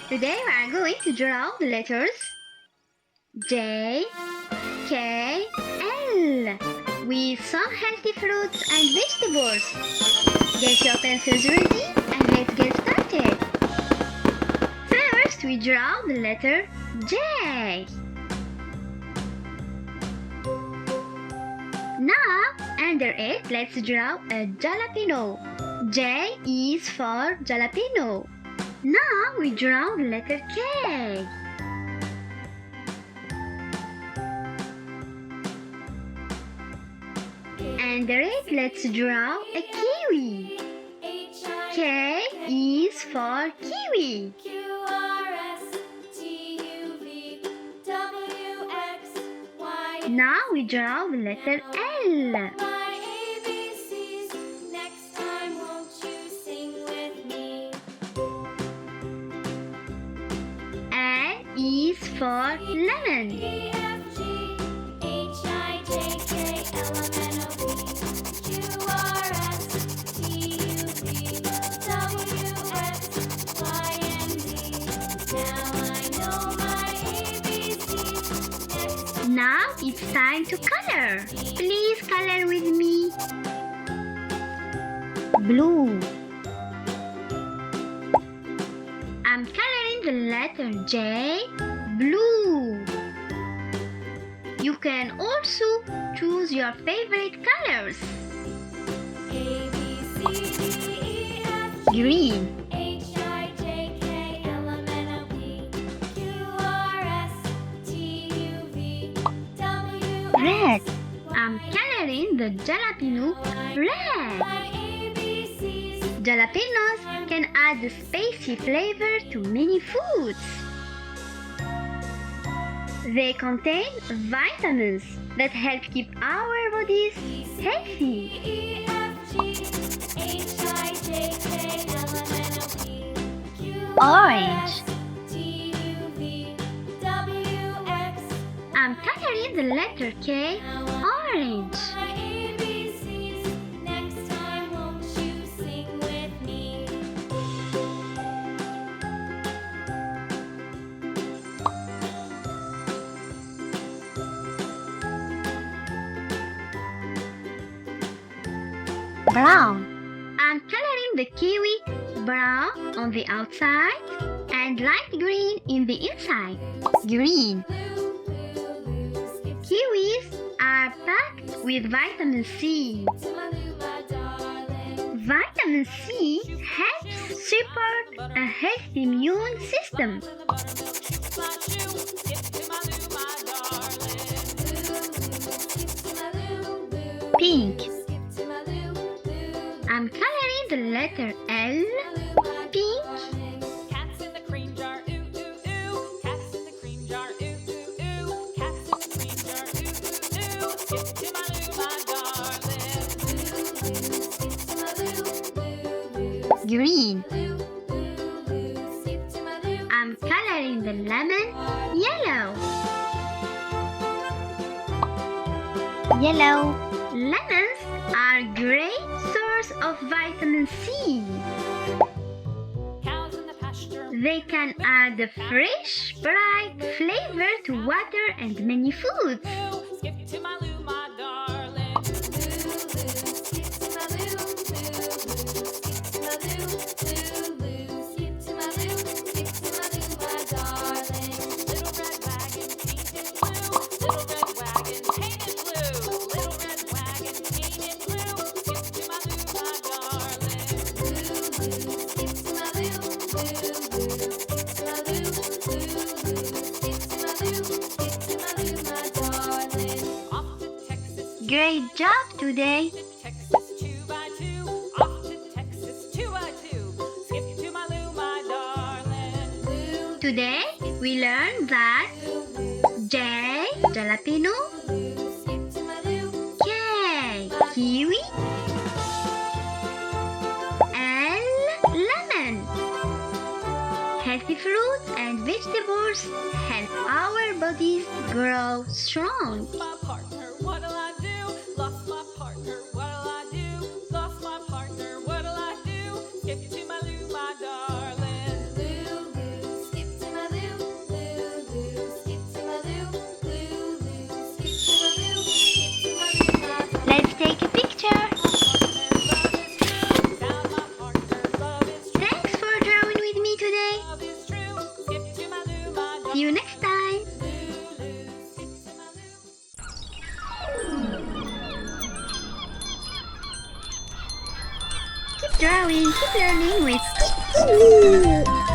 Today we are going to draw the letters J, K, L with some healthy fruits and vegetables. Get your pencils ready and let's get started. First we draw the letter J. Now under it let's draw a jalapeno. J is for jalapeno. Now we draw the letter K. Under it, let's draw a kiwi. K is for kiwi. Now we draw the letter L. Is for lemon. Now it's time to color. Please color with me. Blue. I'm coloring the letter J blue. You can also choose your favorite colors. A, B, C, D, E, F, G, green. H, I, J, K, L, M, N, O, P, Q, R, S, T, U, V, W, red. I'm coloring the jalapeno red. Jalapenos can add a spicy flavor to many foods. They contain vitamins that help keep our bodies healthy. Orange. I'm coloring the letter K orange. Brown. I'm coloring the kiwi brown on the outside and light green in the inside. Green. Kiwis are packed with vitamin C. Vitamin C helps support a healthy immune system. Pink. I'm coloring the letter L, pink. Cats in the cream jar, ooh, ooh, ooh. Cats in the cream jar, ooh, ooh, ooh. Cats in the cream jar, ooh, ooh, ooh. Skip to my loo, my darling. Green. I'm coloring the lemon yellow. Yellow. Lemons are great source of vitamin C. They can add a fresh, bright flavor to water and many foods. Great job today! Today we learned that J, jalapeno, K, kiwi, L, lemon. Healthy fruits and vegetables help our bodies grow strong. Skip to my loo, my darling. See you next time. Keep drawing, keep learning with Kiwi.